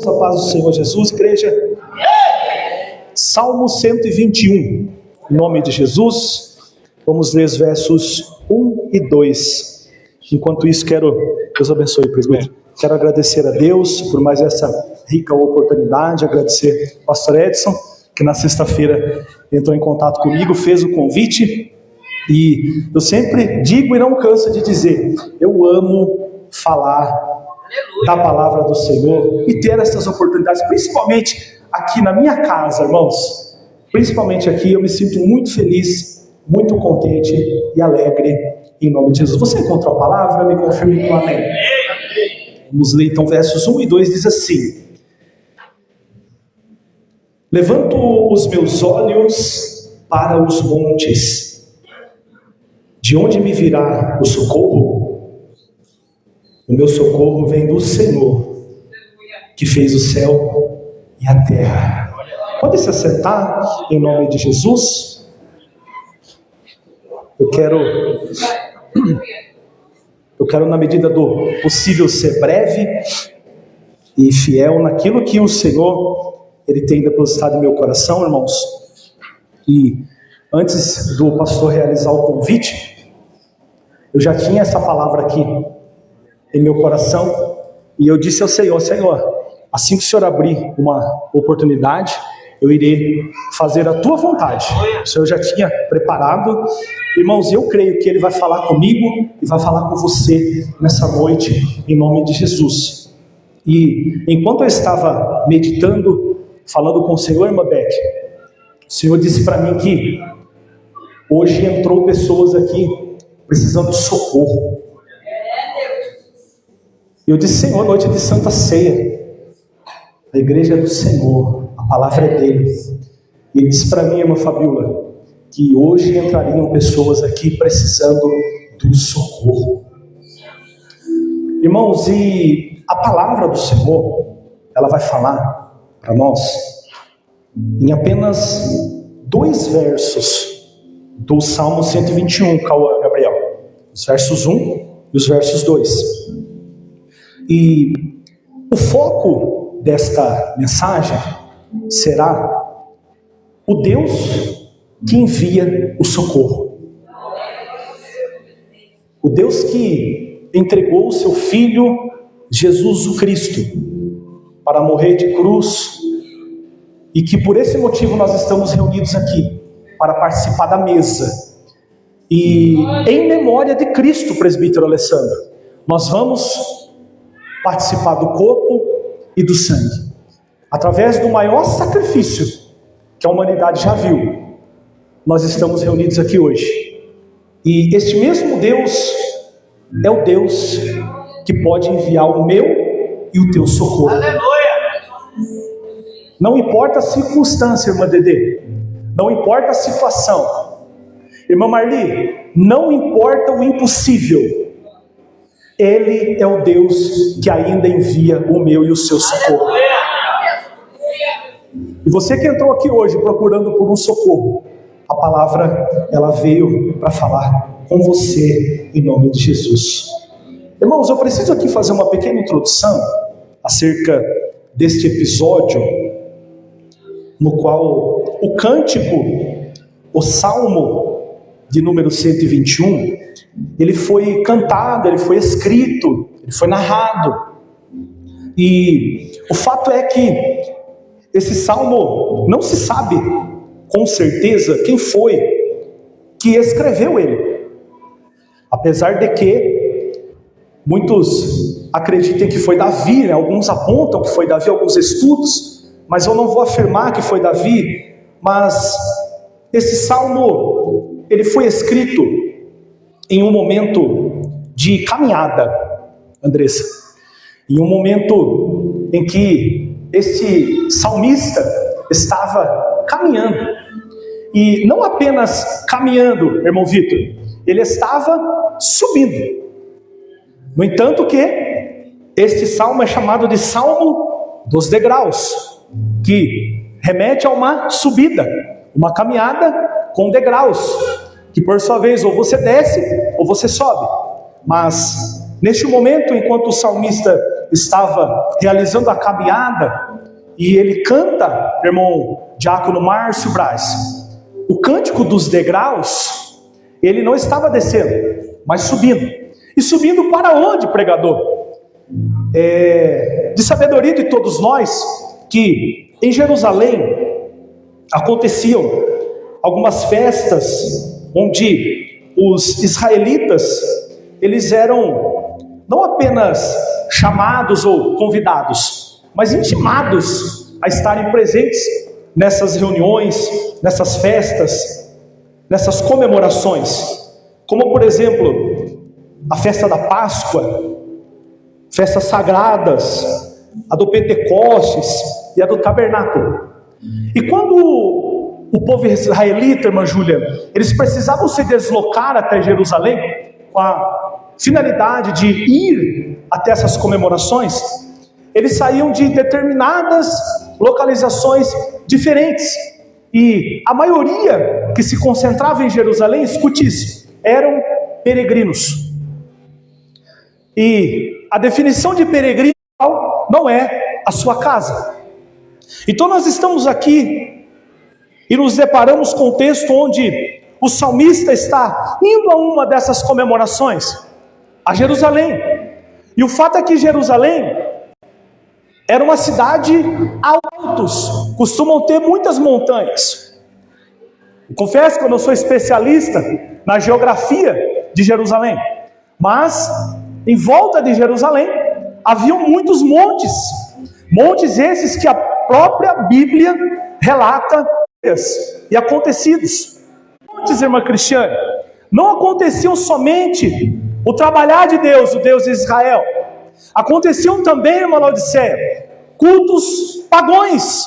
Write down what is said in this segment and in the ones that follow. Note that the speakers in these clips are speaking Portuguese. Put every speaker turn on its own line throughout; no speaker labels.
A paz do Senhor Jesus, igreja. Salmo 121, em nome de Jesus. Vamos ler os versos 1 e 2. Enquanto isso, Deus abençoe, presbítero. Quero agradecer a Deus por mais essa rica oportunidade, agradecer ao pastor Edson, que na sexta-feira entrou em contato comigo, fez o convite, e eu sempre digo e não canso de dizer, eu amo falar da palavra do Senhor e ter essas oportunidades, principalmente aqui na minha casa, irmãos. Principalmente aqui eu me sinto muito feliz, muito contente e alegre em nome de Jesus. Você encontrou a palavra? Me confirme com amém. Vamos ler então versos 1 e 2, diz assim: levanto os meus olhos para os montes, de onde me virá o socorro? O meu socorro vem do Senhor, que fez o céu e a terra. Pode se assentar em nome de Jesus. Eu quero, na medida do possível, ser breve e fiel naquilo que o Senhor Ele tem depositado em meu coração, irmãos. E antes do pastor realizar o convite, eu já tinha essa palavra aqui em meu coração, e eu disse ao Senhor: Senhor, assim que o Senhor abrir uma oportunidade, eu irei fazer a tua vontade. O Senhor já tinha preparado, irmãos, e eu creio que Ele vai falar comigo e vai falar com você nessa noite, em nome de Jesus. E enquanto eu estava meditando, falando com o Senhor, irmã Beth, o Senhor disse para mim que hoje entrou pessoas aqui precisando de socorro. Eu disse: Senhor, noite de Santa Ceia, a igreja é do Senhor, a palavra é dele. E Ele disse para mim, irmã Fabiola, que hoje entrariam pessoas aqui precisando do socorro. Irmãos, e a palavra do Senhor, ela vai falar para nós em apenas 2 versos do Salmo 121, Gabriel. Os versos 1 e os versos 2. E o foco desta mensagem será o Deus que envia o socorro. O Deus que entregou o seu Filho, Jesus o Cristo, para morrer de cruz, e que por esse motivo nós estamos reunidos aqui, para participar da mesa. E em memória de Cristo, presbítero Alessandro, nós vamos participar do corpo e do sangue, através do maior sacrifício que a humanidade já viu. Nós estamos reunidos aqui hoje, e este mesmo Deus é o Deus que pode enviar o meu e o teu socorro. Aleluia! Não importa a circunstância, irmã Dedê, não importa a situação, irmã Marli, não importa o impossível, Ele é o Deus que ainda envia o meu e o seu socorro. E você que entrou aqui hoje procurando por um socorro, a palavra, ela veio para falar com você em nome de Jesus. Irmãos, eu preciso aqui fazer uma pequena introdução acerca deste episódio, no qual o cântico, o Salmo de número 121, ele foi cantado, ele foi escrito, ele foi narrado. E o fato é que esse salmo, não se sabe com certeza quem foi que escreveu ele. Apesar de que muitos acreditem que foi Davi, né? Alguns apontam que foi Davi, alguns estudos, mas eu não vou afirmar que foi Davi. Mas esse salmo, ele foi escrito em um momento de caminhada, Andressa, em um momento em que esse salmista estava caminhando, e não apenas caminhando, irmão Vitor, ele estava subindo. No entanto que este salmo é chamado de Salmo dos Degraus, que remete a uma subida, uma caminhada com degraus, que por sua vez ou você desce ou você sobe. Mas neste momento, enquanto o salmista estava realizando a caminhada e ele canta, irmão diácono Márcio Braz, o cântico dos degraus, ele não estava descendo, mas subindo. E subindo para onde, pregador? De sabedoria de todos nós, que em Jerusalém aconteciam algumas festas onde os israelitas, eles eram não apenas chamados ou convidados, mas intimados a estarem presentes nessas reuniões, nessas festas, nessas comemorações, como por exemplo, a festa da Páscoa, festas sagradas, a do Pentecostes e a do Tabernáculo. E quando o povo israelita, irmã Júlia, eles precisavam se deslocar até Jerusalém com a finalidade de ir até essas comemorações, eles saíam de determinadas localizações diferentes. E a maioria que se concentrava em Jerusalém, escute isso, eram peregrinos. E a definição de peregrino não é a sua casa. Então nós estamos aqui e nos deparamos com um texto onde o salmista está indo a uma dessas comemorações, a Jerusalém. E o fato é que Jerusalém era uma cidade altos, costumam ter muitas montanhas. Eu confesso que eu não sou especialista na geografia de Jerusalém, mas em volta de Jerusalém haviam muitos montes, montes esses que a própria Bíblia relata e acontecidos. Montes, irmã Cristiane, não aconteciam somente o trabalhar de Deus, o Deus de Israel. Aconteciam também, irmã Laodiceia, cultos pagões,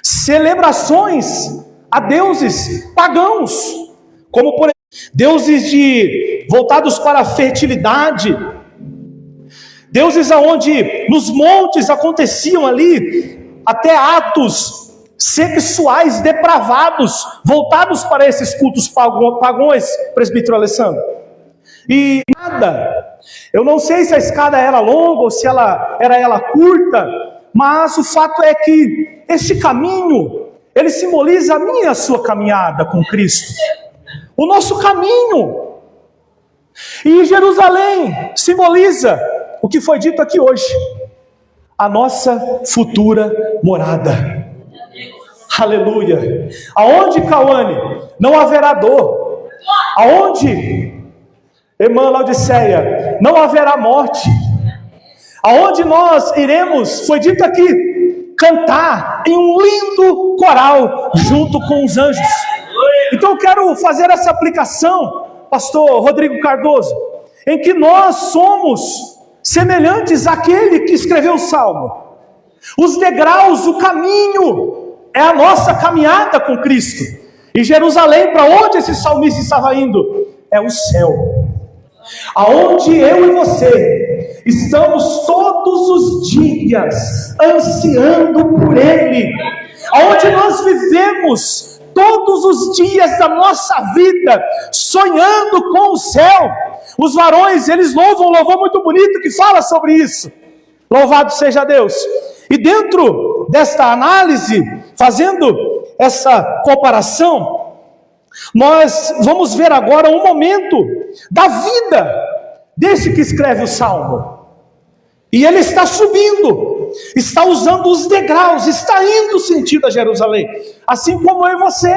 celebrações a deuses pagãos, como por exemplo, deuses voltados para a fertilidade, deuses aonde nos montes aconteciam ali até atos sexuais depravados, voltados para esses cultos pagões, presbítero Alessandro. E nada, eu não sei se a escada era longa ou se ela era curta, mas o fato é que este caminho, ele simboliza a minha e a sua caminhada com Cristo, o nosso caminho. E Jerusalém simboliza o que foi dito aqui hoje, a nossa futura morada. Aleluia. Aonde, Cauane, não haverá dor. Aonde, irmã Laodiceia, não haverá morte. Aonde nós iremos, foi dito aqui, cantar em um lindo coral junto com os anjos. Então eu quero fazer essa aplicação, pastor Rodrigo Cardoso, em que nós somos semelhantes àquele que escreveu o Salmo. Os degraus, o caminho, é a nossa caminhada com Cristo. E Jerusalém, para onde esse salmista estava indo? É o céu. Aonde eu e você estamos todos os dias ansiando por Ele. Aonde nós vivemos todos os dias da nossa vida sonhando com o céu. Os varões, eles louvam um louvor muito bonito que fala sobre isso. Louvado seja Deus. E dentro desta análise, fazendo essa comparação, nós vamos ver agora um momento da vida desse que escreve o Salmo. E ele está subindo, está usando os degraus, está indo sentido a Jerusalém, assim como eu e você,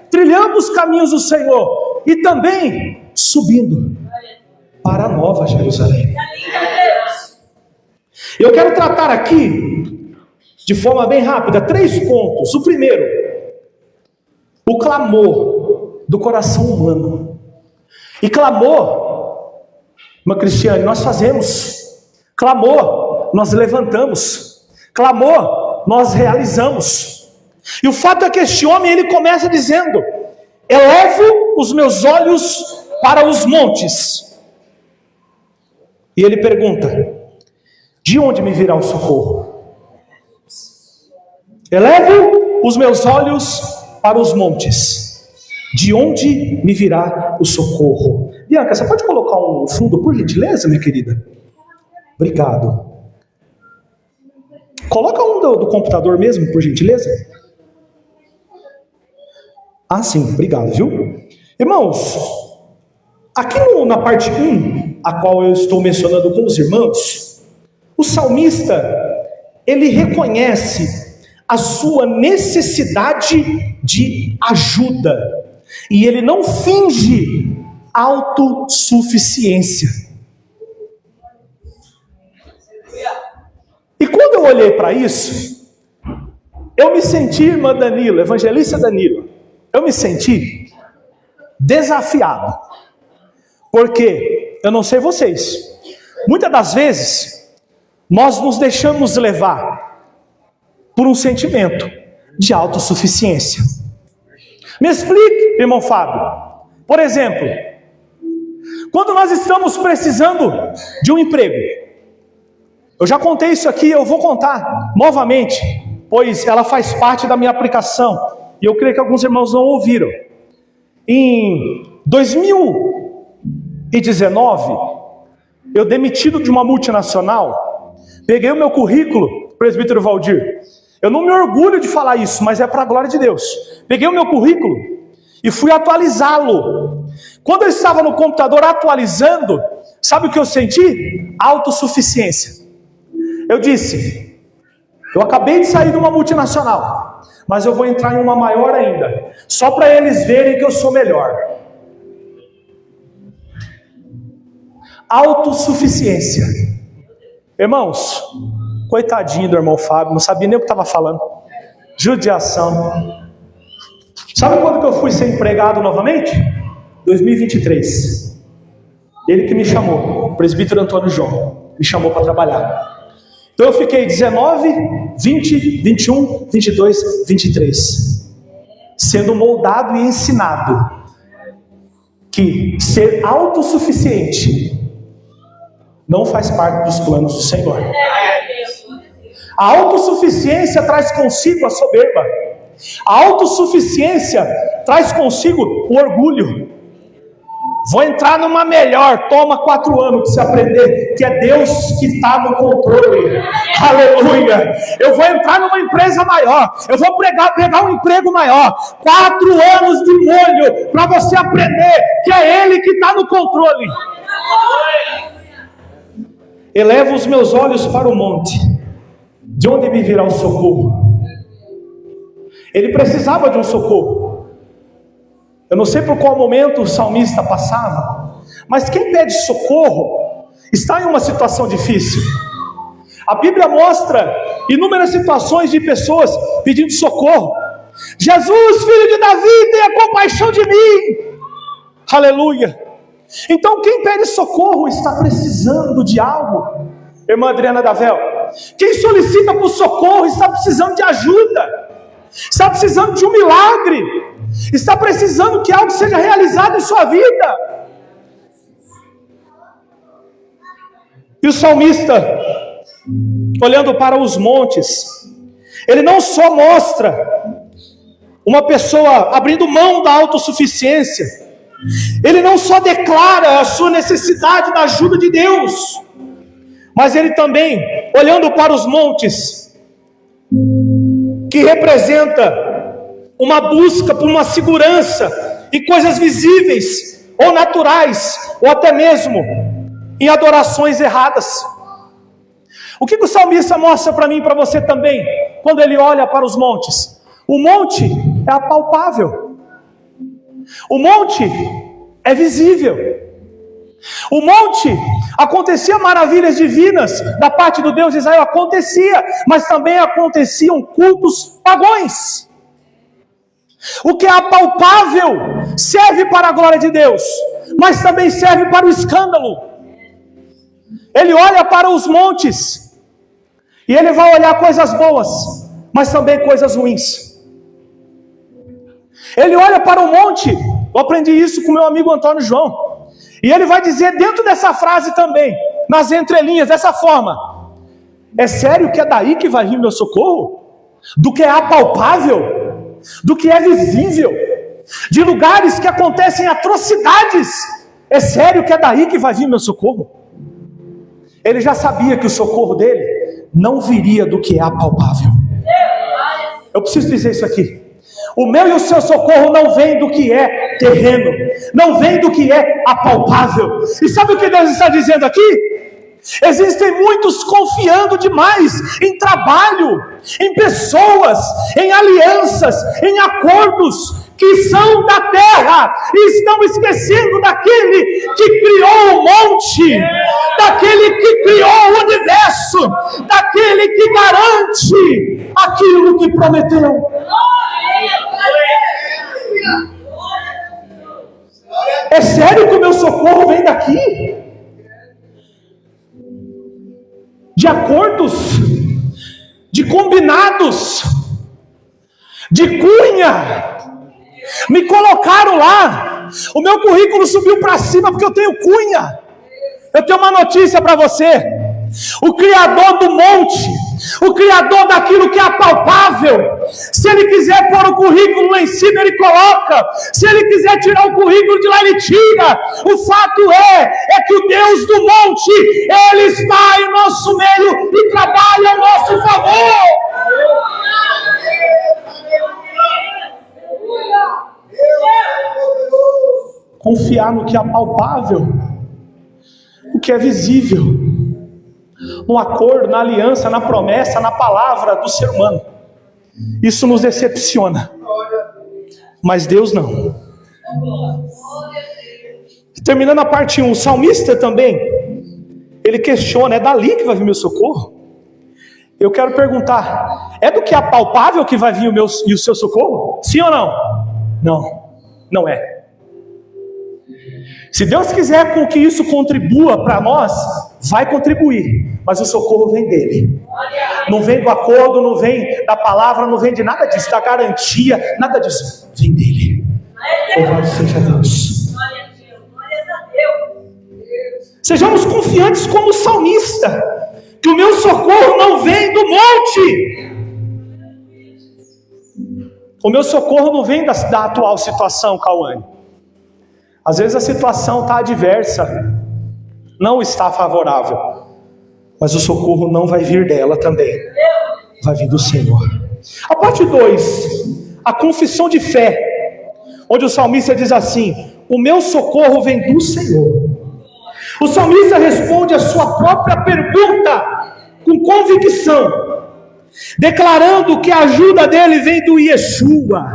trilhando os caminhos do Senhor, e também subindo para a nova Jerusalém. Eu quero tratar aqui, de forma bem rápida, 3 pontos. O primeiro, o clamor do coração humano. E clamor, irmã Cristiane, nós fazemos. Clamor, nós levantamos. Clamor, nós realizamos. E o fato é que este homem, ele começa dizendo: elevo os meus olhos para os montes. E ele pergunta: de onde me virá o socorro? Elevo os meus olhos para os montes. De onde me virá o socorro? Bianca, você pode colocar um fundo, por gentileza, minha querida? Obrigado. Coloca um do computador mesmo, por gentileza. Ah, sim, obrigado, viu? Irmãos, aqui na parte 1, a qual eu estou mencionando com os irmãos, o salmista, ele reconhece a sua necessidade de ajuda, e ele não finge autossuficiência. E quando eu olhei para isso, eu me senti, irmã Danilo, evangelista Danilo, eu me senti desafiado, porque, eu não sei vocês, muitas das vezes, nós nos deixamos levar por um sentimento de autossuficiência. Me explique, irmão Fábio. Por exemplo, quando nós estamos precisando de um emprego, eu já contei isso aqui, eu vou contar novamente, pois ela faz parte da minha aplicação, e eu creio que alguns irmãos não ouviram. Em 2019, eu demitido de uma multinacional, peguei o meu currículo, presbítero Valdir, eu não me orgulho de falar isso, mas é para a glória de Deus. Peguei o meu currículo e fui atualizá-lo. Quando eu estava no computador atualizando, sabe o que eu senti? Autossuficiência. Eu disse, eu acabei de sair de uma multinacional, mas eu vou entrar em uma maior ainda, só para eles verem que eu sou melhor. Autossuficiência. Irmãos, coitadinho do irmão Fábio, não sabia nem o que estava falando. Judiação. Sabe quando que eu fui ser empregado novamente? 2023. Ele que me chamou, o presbítero Antônio João, me chamou para trabalhar. Então eu fiquei 19, 20, 21, 22, 23, sendo moldado e ensinado que ser autossuficiente não faz parte dos planos do Senhor. A autossuficiência traz consigo a soberba. A autossuficiência traz consigo o orgulho. Vou entrar numa melhor, toma 4 anos para você aprender que é Deus que está no controle. Aleluia. Eu vou entrar numa empresa maior, eu vou pegar um emprego maior. 4 anos de molho para você aprender que é Ele que está no controle. Elevo os meus olhos para o monte, de onde me virá o socorro? Ele precisava de um socorro. Eu não sei por qual momento o salmista passava, mas quem pede socorro está em uma situação difícil. A Bíblia mostra inúmeras situações de pessoas pedindo socorro. Jesus, filho de Davi, tenha compaixão de mim. Aleluia. Então quem pede socorro está precisando de algo. Irmã Adriana Davel, quem solicita por socorro está precisando de ajuda, está precisando de um milagre, está precisando que algo seja realizado em sua vida. E o salmista, olhando para os montes, ele não só mostra uma pessoa abrindo mão da autossuficiência, ele não só declara a sua necessidade da ajuda de Deus, mas ele também, olhando para os montes, que representa uma busca por uma segurança em coisas visíveis ou naturais, ou até mesmo em adorações erradas. O que o salmista mostra para mim e para você também, quando ele olha para os montes? O monte é apalpável, o monte é visível, o monte acontecia maravilhas divinas da parte do Deus de Israel, acontecia, mas também aconteciam cultos pagões. O que é apalpável serve para a glória de Deus, mas também serve para o escândalo. Ele olha para os montes e ele vai olhar coisas boas, mas também coisas ruins. Ele olha para o monte, eu aprendi isso com meu amigo Antônio João, e ele vai dizer dentro dessa frase também, nas entrelinhas, dessa forma: é sério que é daí que vai vir meu socorro? Do que é apalpável, do que é visível, de lugares que acontecem atrocidades, é sério que é daí que vai vir meu socorro? Ele já sabia que o socorro dele não viria do que é apalpável. Eu preciso dizer isso aqui. O meu e o seu socorro não vem do que é terreno, não vem do que é apalpável. E sabe o que Deus está dizendo aqui? Existem muitos confiando demais em trabalho, em pessoas, em alianças, em acordos que são da terra, e estão esquecendo daquele que criou o monte, daquele que criou o universo, daquele que garante aquilo que prometeu. É sério que o meu socorro vem daqui? De acordos, de combinados, de cunha. Me colocaram lá, o meu currículo subiu para cima porque eu tenho cunha. Eu tenho uma notícia para você: o Criador do monte, o Criador daquilo que é apalpável, se Ele quiser pôr o currículo lá em cima, Ele coloca. Se Ele quiser tirar o currículo de lá, Ele tira. O fato é que o Deus do monte, Ele está em nosso meio e trabalha a nosso favor. Confiar no que é palpável, o que é visível, no acordo, na aliança, na promessa, na palavra do ser humano, isso nos decepciona, mas Deus não. Terminando a parte 1, o salmista também, ele questiona: é dali que vai vir meu socorro? Eu quero perguntar: é do que é palpável que vai vir o meu e o seu socorro? Sim ou não? Não, não é. Se Deus quiser com que isso contribua para nós, vai contribuir, mas o socorro vem dele. Não vem do acordo, não vem da palavra, não vem de nada disso, da garantia, nada disso. Vem dele. Louvado seja Deus. Sejamos confiantes como o salmista, que o meu socorro não vem do monte. O meu socorro não vem da atual situação, Cauane. Às vezes a situação está adversa, não está favorável, mas o socorro não vai vir dela também, vai vir do Senhor. A parte 2, a confissão de fé, onde o salmista diz assim: o meu socorro vem do Senhor. O salmista responde a sua própria pergunta com convicção, declarando que a ajuda dele vem do Yeshua,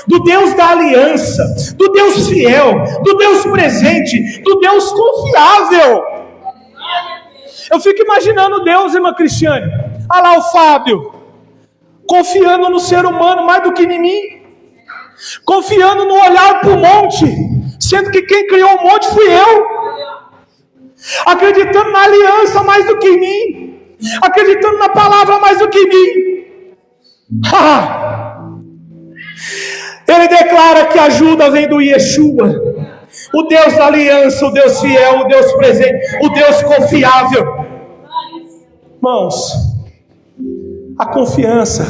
do Deus da aliança, do Deus fiel, do Deus presente, do Deus confiável. Eu fico imaginando Deus, irmã Cristiane, olha lá o Fábio, confiando no ser humano mais do que em mim, confiando no olhar para o monte, sendo que quem criou o monte fui eu, acreditando na aliança mais do que em mim, acreditando na palavra mais do que em mim. Ele declara que a ajuda vem do Yeshua, o Deus da aliança, o Deus fiel, o Deus presente, o Deus confiável. Irmãos, a confiança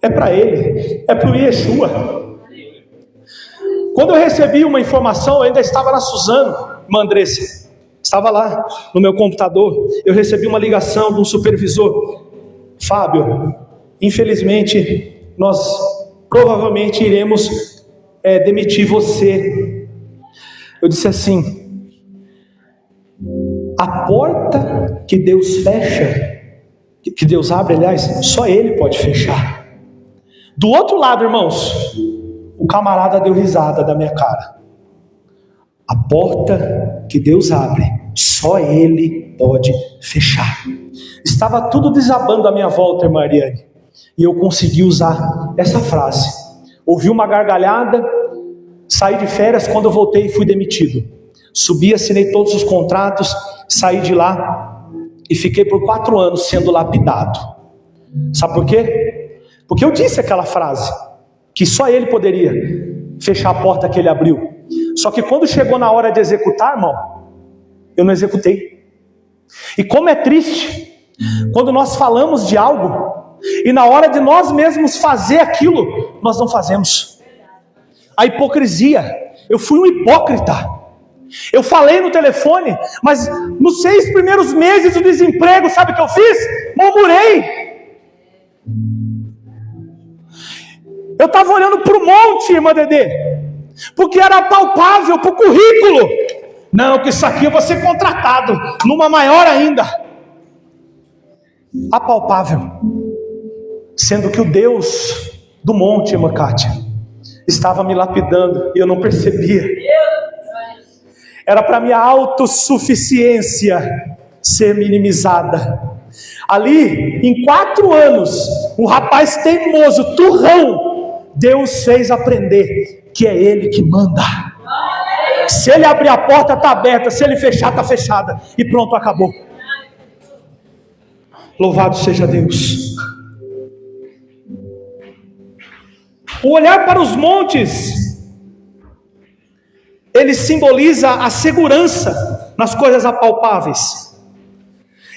é para Ele, é para o Yeshua. Quando eu recebi uma informação, eu ainda estava na Suzano, irmã Andressa, estava lá no meu computador, eu recebi uma ligação de um supervisor: Fábio, infelizmente nós provavelmente iremos demitir você. Eu disse assim: a porta que Deus fecha, que Deus abre, aliás, só Ele pode fechar. Do outro lado, irmãos, o camarada deu risada da minha cara. A porta que Deus abre, só Ele pode fechar. Estava tudo desabando à minha volta, irmã Ariane, e eu consegui usar essa frase. Ouvi uma gargalhada, saí de férias, quando eu voltei fui demitido. Subi, assinei todos os contratos, saí de lá e fiquei por 4 anos sendo lapidado. Sabe por quê? Porque eu disse aquela frase, que só Ele poderia fechar a porta que Ele abriu. Só que quando chegou na hora de executar, irmão, eu não executei. E como é triste quando nós falamos de algo e na hora de nós mesmos fazer aquilo, nós não fazemos. A hipocrisia. Eu fui um hipócrita. Eu falei no telefone, mas nos 6 primeiros meses do desemprego, sabe o que eu fiz? Murmurei. Eu estava olhando para o monte, irmã Dedê, porque era palpável para o currículo. Não, que isso aqui eu vou ser contratado, numa maior ainda. Apalpável. Sendo que o Deus do monte, irmã Kátia, estava me lapidando e eu não percebia. Era para minha autossuficiência ser minimizada. Ali, em 4 anos, o rapaz teimoso, turrão, Deus fez aprender que é Ele que manda. Se Ele abrir a porta, está aberta. Se Ele fechar, está fechada. E pronto, acabou. Louvado seja Deus. O olhar para os montes, ele simboliza a segurança nas coisas apalpáveis.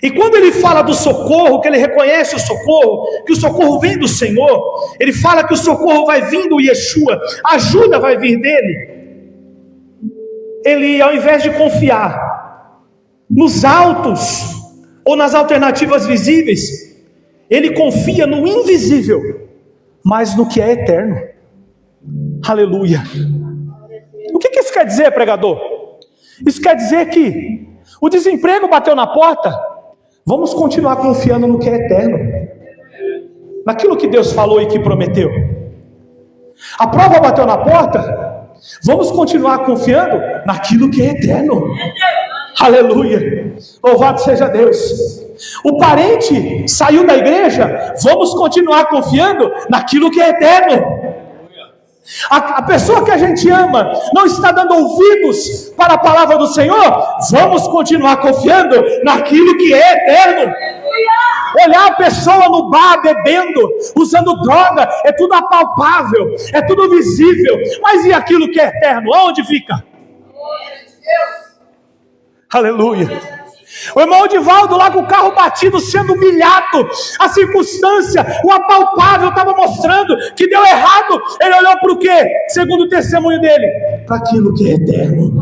E quando ele fala do socorro, que ele reconhece o socorro, que o socorro vem do Senhor, ele fala que o socorro vai vir do Yeshua, a ajuda vai vir dele. Ele, ao invés de confiar nos altos ou nas alternativas visíveis, ele confia no invisível, mas no que é eterno. Aleluia. O que isso quer dizer, pregador? Isso quer dizer que o desemprego bateu na porta. Vamos continuar confiando no que é eterno, naquilo que Deus falou e que prometeu. A prova bateu na porta. Vamos continuar confiando naquilo que é eterno. Aleluia. Louvado seja Deus. O parente saiu da igreja. Vamos continuar confiando naquilo que é eterno. A pessoa que a gente ama não está dando ouvidos para a palavra do Senhor. Vamos continuar confiando naquilo que é eterno. Olhar a pessoa no bar bebendo, usando droga, é tudo apalpável, é tudo visível. Mas e aquilo que é eterno? Aonde fica? Aleluia. O irmão Divaldo lá com o carro batido, sendo humilhado, a circunstância, o apalpável estava mostrando que deu errado. Ele olhou para o quê? Segundo o testemunho dele, para aquilo que é eterno.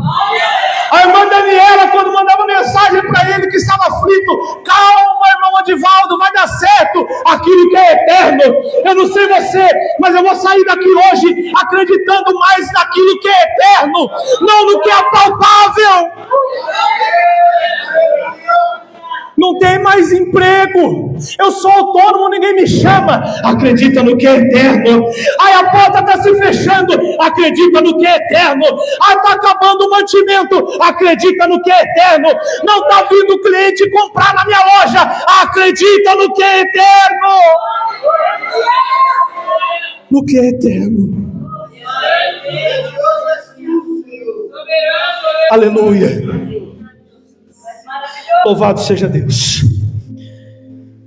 A irmã Daniela, quando mandava mensagem para ele que estava aflito: calma, irmão Divaldo, vai dar certo, aquilo que é eterno. Eu não sei você, mas eu vou sair daqui hoje acreditando mais naquilo que é eterno, não no que é apalpável. Não tem mais emprego, eu sou autônomo, ninguém me chama. Acredita no que é eterno. Aí a porta está se fechando, acredita no que é eterno. Aí está acabando o mantimento, acredita no que é eterno. Não está vindo cliente comprar na minha loja, acredita no que é eterno. No que é eterno. Aleluia. Louvado seja Deus.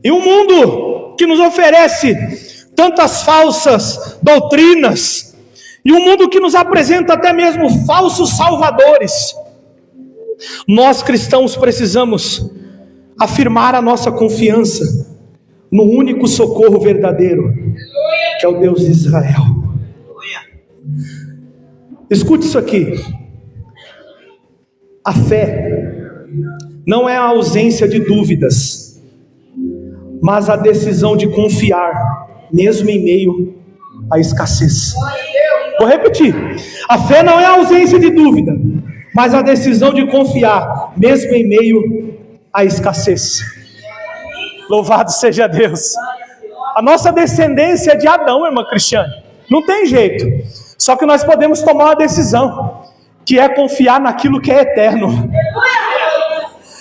E um mundo que nos oferece tantas falsas doutrinas, e um mundo que nos apresenta até mesmo falsos salvadores, nós cristãos precisamos afirmar a nossa confiança no único socorro verdadeiro, que é o Deus de Israel. Escute isso aqui. A fé não é a ausência de dúvidas, mas a decisão de confiar, mesmo em meio à escassez. Vou repetir. A fé não é a ausência de dúvida, mas a decisão de confiar, mesmo em meio à escassez. Louvado seja Deus. A nossa descendência é de Adão, irmã Cristiane. Não tem jeito. Só que nós podemos tomar uma decisão, que é confiar naquilo que é eterno.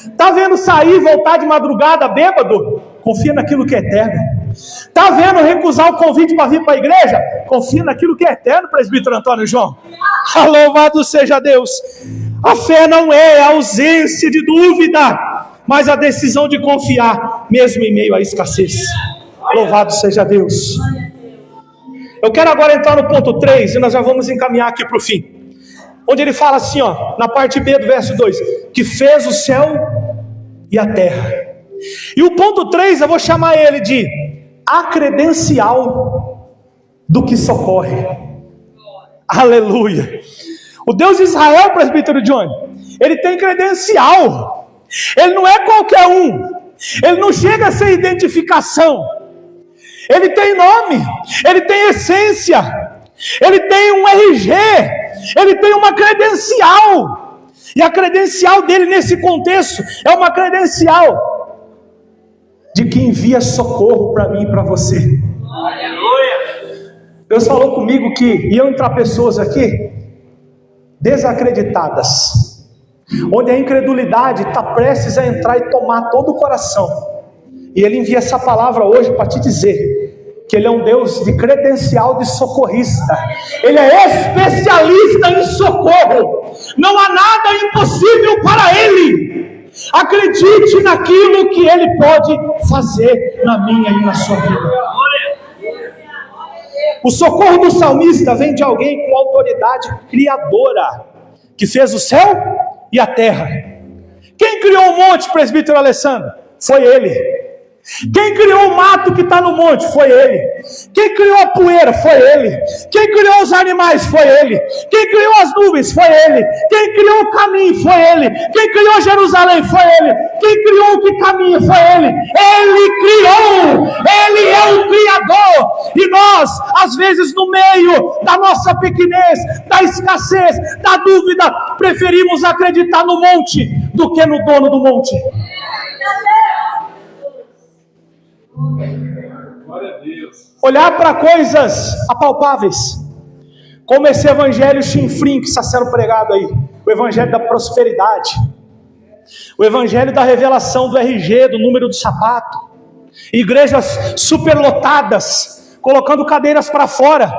Está vendo sair e voltar de madrugada bêbado? Confia naquilo que é eterno. Está vendo recusar o convite para vir para a igreja? Confia naquilo que é eterno, presbítero Antônio João. Louvado seja Deus. A fé não é a ausência de dúvida, mas a decisão de confiar, mesmo em meio à escassez. Louvado seja Deus. Eu quero agora entrar no ponto 3, e nós já vamos encaminhar aqui para o fim. Onde ele fala assim, ó, na parte B do verso 2, que fez o céu e a terra. E o ponto 3, eu vou chamar ele de a credencial do que socorre. Aleluia. O Deus de Israel, presbítero Johnny, ele tem credencial, ele não é qualquer um, ele não chega a ser identificação, ele tem nome, ele tem essência, ele tem um RG, ele tem uma credencial, e a credencial dele nesse contexto é uma credencial de que envia socorro para mim e para você. Aleluia! Deus falou comigo que iam entrar pessoas aqui desacreditadas, onde a incredulidade está prestes a entrar e tomar todo o coração, e Ele envia essa palavra hoje para te dizer que Ele é um Deus de credencial de socorrista, Ele é especialista em socorro, não há nada impossível para Ele. Acredite naquilo que Ele pode fazer na minha e na sua vida. O socorro do salmista vem de alguém com autoridade criadora, que fez o céu e a terra. Quem criou o monte, presbítero Alessandro? Foi Ele. Quem criou o mato que está no monte? Foi Ele. Quem criou a poeira? Foi Ele. Quem criou os animais? Foi Ele. Quem criou as nuvens? Foi Ele. Quem criou o caminho? Foi Ele. Quem criou Jerusalém? Foi Ele. Quem criou o que caminha? Foi Ele. Ele criou. Ele é o Criador. E nós, às vezes, no meio da nossa pequenez, da escassez, da dúvida, preferimos acreditar no monte do que no dono do monte. Olhar para coisas apalpáveis, como esse evangelho chinfrim que está sendo pregado aí, o evangelho da prosperidade, o evangelho da revelação do RG, do número do sapato, igrejas superlotadas, colocando cadeiras para fora,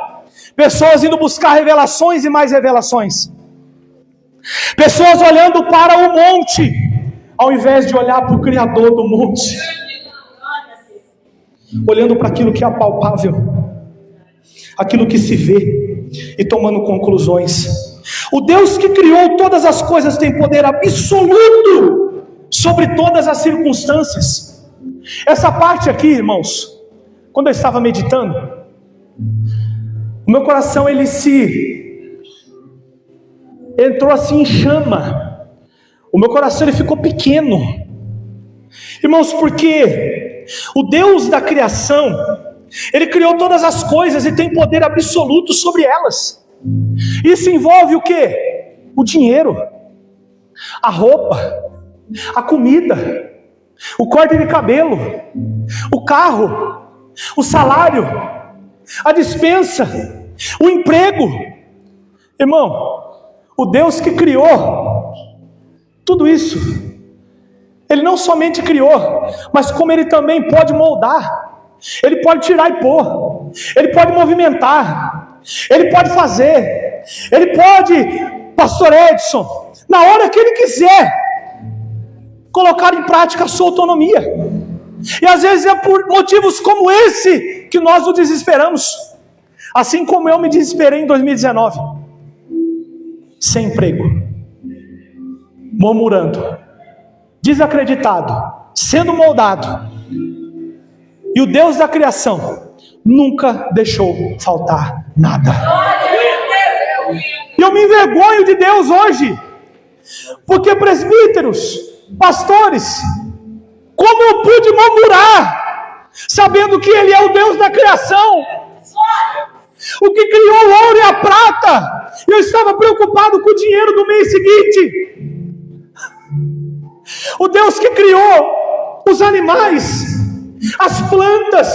pessoas indo buscar revelações e mais revelações, pessoas olhando para o monte, ao invés de olhar para o Criador do monte, olhando para aquilo que é apalpável, aquilo que se vê, e tomando conclusões. O Deus que criou todas as coisas tem poder absoluto sobre todas as circunstâncias. Essa parte aqui, irmãos, quando eu estava meditando, o meu coração ele entrou assim em chama. O meu coração ele ficou pequeno, irmãos, porque o Deus da criação, Ele criou todas as coisas e tem poder absoluto sobre elas. Isso envolve o quê? O dinheiro, a roupa, a comida, o corte de cabelo, o carro, o salário, a despensa, o emprego. Irmão, o Deus que criou tudo isso, Ele não somente criou, mas como Ele também pode moldar, Ele pode tirar e pôr, Ele pode movimentar, Ele pode fazer, Ele pode, pastor Edson, na hora que Ele quiser, colocar em prática a sua autonomia. E às vezes é por motivos como esse que nós nos desesperamos, assim como eu me desesperei em 2019, sem emprego, murmurando, desacreditado, sendo moldado, e o Deus da criação nunca deixou faltar nada. E eu me envergonho de Deus hoje, porque presbíteros, pastores, como eu pude murmurar, sabendo que Ele é o Deus da criação, o que criou o ouro e a prata, e eu estava preocupado com o dinheiro do mês seguinte. O Deus que criou os animais, as plantas,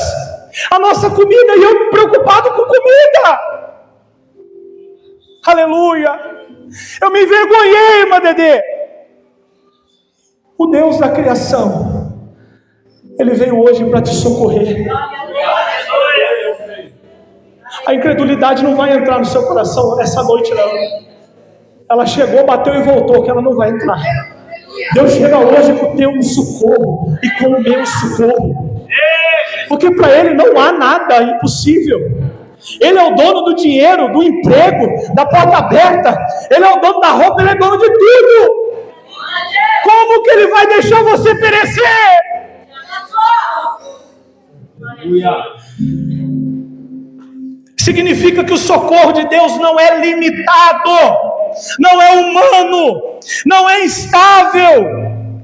a nossa comida, e eu preocupado com comida. Aleluia. Eu me envergonhei, irmã Dedê. O Deus da criação, Ele veio hoje para te socorrer. A incredulidade não vai entrar no seu coração essa noite, não. Ela chegou, bateu e voltou, que ela não vai entrar. Deus chega hoje com o teu socorro e com o meu socorro, porque para Ele não há nada impossível. Ele é o dono do dinheiro, do emprego, da porta aberta, Ele é o dono da roupa, Ele é dono de tudo. Como que Ele vai deixar você perecer? Significa que o socorro de Deus não é limitado. não é humano, não é instável,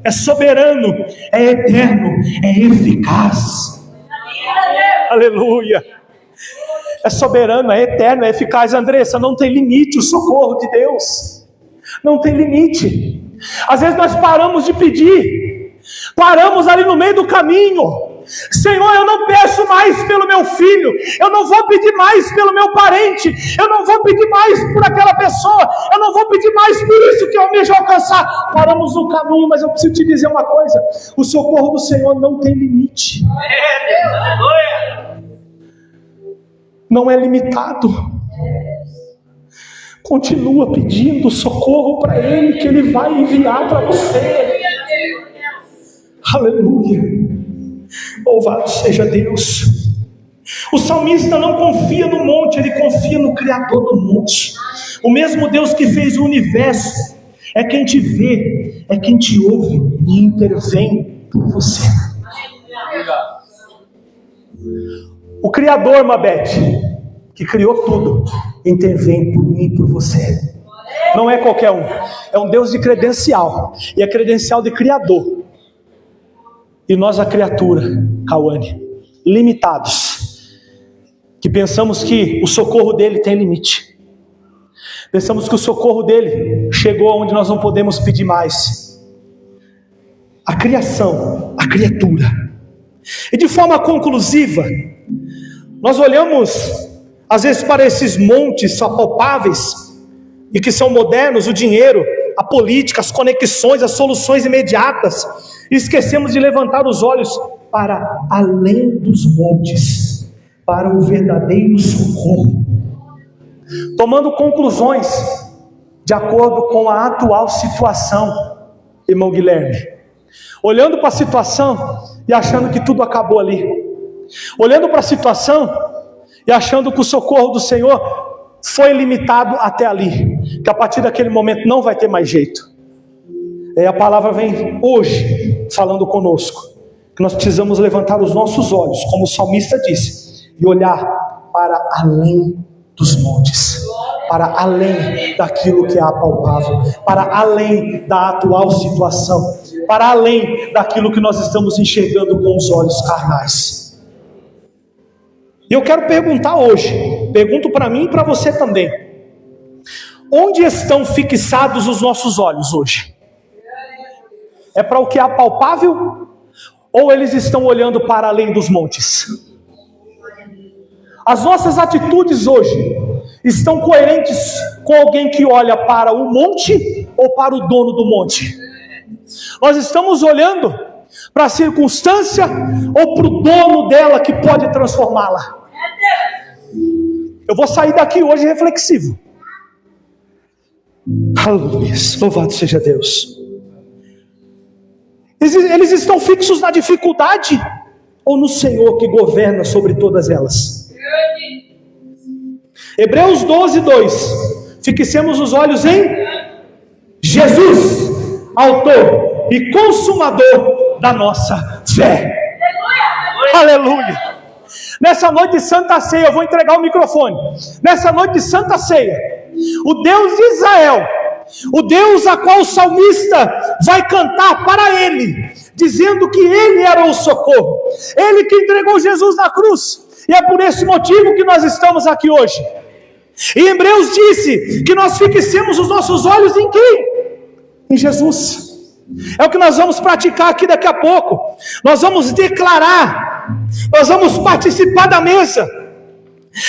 é soberano, é eterno, é eficaz. Aleluia. É soberano, é eterno, é eficaz. Andressa, não tem limite o socorro de Deus. Não tem limite. Às vezes nós paramos de pedir, paramos ali no meio do caminho. Senhor, eu não peço mais pelo meu filho, eu não vou pedir mais pelo meu parente, eu não vou pedir mais por aquela pessoa, eu não vou pedir mais por isso que eu almejo alcançar. Paramos no caminho, mas eu preciso te dizer uma coisa: o socorro do Senhor não tem limite. Não é limitado. Continua pedindo socorro para Ele, que Ele vai enviar para você. Aleluia. Louvado seja Deus. O salmista não confia no monte, ele confia no Criador do monte. O mesmo Deus que fez o universo é quem te vê, é quem te ouve e intervém por você. O Criador, Mabete, que criou tudo, intervém por mim e por você. Não é qualquer um, é um Deus de credencial, e é credencial de Criador. E nós, a criatura, Cauane, limitados, que pensamos que o socorro dele tem limite. Pensamos que o socorro dele chegou aonde nós não podemos pedir mais. A criação, a criatura. E de forma conclusiva, nós olhamos às vezes para esses montes apalpáveis e que são modernos, o dinheiro, a política, as conexões, as soluções imediatas, e esquecemos de levantar os olhos para além dos montes, para o verdadeiro socorro, tomando conclusões de acordo com a atual situação, irmão Guilherme, olhando para a situação e achando que tudo acabou ali, olhando para a situação e achando que o socorro do Senhor foi limitado até ali, que a partir daquele momento não vai ter mais jeito. E a palavra vem hoje falando conosco, que nós precisamos levantar os nossos olhos, como o salmista disse, e olhar para além dos montes, para além daquilo que é apalpável, para além da atual situação, para além daquilo que nós estamos enxergando com os olhos carnais. E eu quero perguntar hoje, pergunto para mim e para você também: onde estão fixados os nossos olhos hoje? É para o que é apalpável? Ou eles estão olhando para além dos montes? As nossas atitudes hoje estão coerentes com alguém que olha para o monte ou para o dono do monte? Nós estamos olhando para a circunstância ou para o dono dela que pode transformá-la? Eu vou sair daqui hoje reflexivo. Aleluia, louvado seja Deus. Eles estão fixos na dificuldade ou no Senhor que governa sobre todas elas? Hebreus 12:2. Fixemos os olhos em Jesus, autor e consumador da nossa fé. Aleluia. Nessa noite de Santa Ceia, eu vou entregar o microfone. Nessa noite de Santa Ceia, o Deus de Israel, o Deus a qual o salmista vai cantar para ele, dizendo que ele era o socorro, ele que entregou Jesus na cruz, e é por esse motivo que nós estamos aqui hoje. E Hebreus disse que nós fixemos os nossos olhos em quem? Em Jesus. É o que nós vamos praticar aqui daqui a pouco. Nós vamos declarar, nós vamos participar da mesa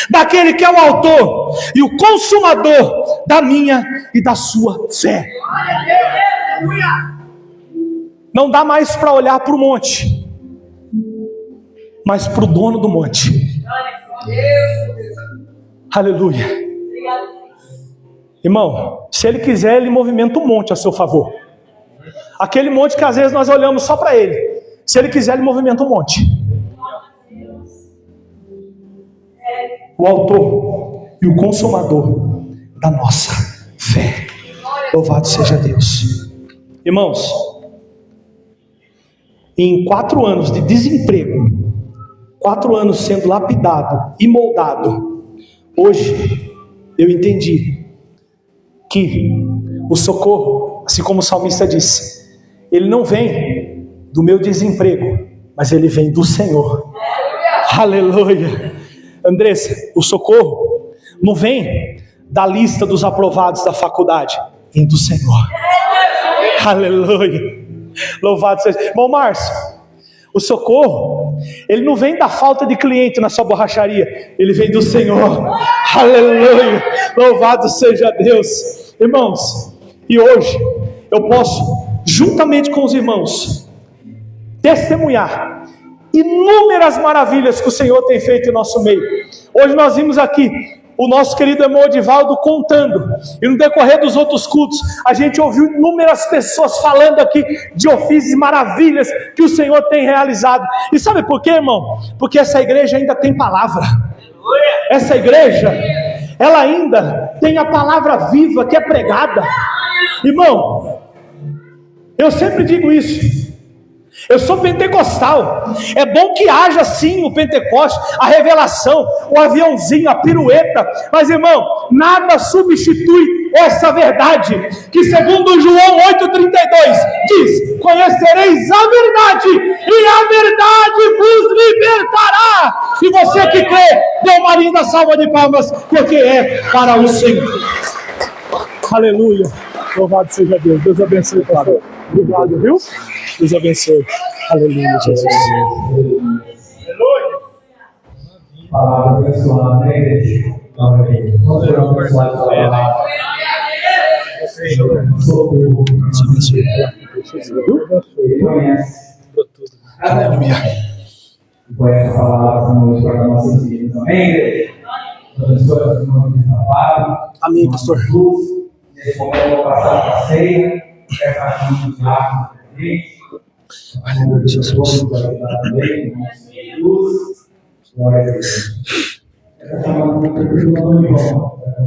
daquele que é o autor e o consumador da minha e da sua fé. Não dá mais para olhar para o monte, mas para o dono do monte. Aleluia. Irmão, se ele quiser, ele movimenta o monte a seu favor. Aquele monte que às vezes nós olhamos só para ele, se ele quiser, ele movimenta o monte. O autor e o consumador da nossa fé. Louvado seja Deus. Irmãos, em 4 anos de desemprego, 4 anos sendo lapidado e moldado, hoje eu entendi que o socorro, assim como o salmista disse, ele não vem do meu desemprego, mas ele vem do Senhor. Aleluia. Andressa, o socorro não vem da lista dos aprovados da faculdade, vem do Senhor. Aleluia. Louvado seja. Irmão Márcio, o socorro, ele não vem da falta de cliente na sua borracharia, ele vem do Senhor. Aleluia. Louvado seja Deus. Irmãos, e hoje eu posso, juntamente com os irmãos, testemunhar inúmeras maravilhas que o Senhor tem feito em nosso meio. Hoje nós vimos aqui o nosso querido irmão Edivaldo contando, e no decorrer dos outros cultos, a gente ouviu inúmeras pessoas falando aqui de ofícios e maravilhas que o Senhor tem realizado. E sabe por quê, irmão? Porque essa igreja ainda tem palavra. Essa igreja, ela ainda tem a palavra viva que é pregada. Irmão, eu sempre digo isso. Eu sou pentecostal. É bom que haja sim o Pentecoste, a revelação, o aviãozinho, a pirueta. Mas irmão, nada substitui essa verdade, que segundo João 8,32 diz: conhecereis a verdade, e a verdade vos libertará. E você que crê, dê uma linda salva de palmas, porque é para o Senhor. Aleluia. Louvado seja Deus. Deus abençoe, pastor. Obrigado, viu? Deus abençoe. Aleluia, Jesus.
Palavra abençoada, né, igreja? Glória a Deus. Vamos orar abençoado pela palavra. Socorro.
Deus abençoe.
Ele conhece.
Aleluia.
Conhece a palavra para nossas vidas. Amém, igreja? Abençoe a nome de trabalho.
Amém, pastor.
Nesse momento, eu vou passar para a ceia. Essa caixinha de lápis presente.
Aleluia, Jesus.
Glória a Deus. Essa chamada de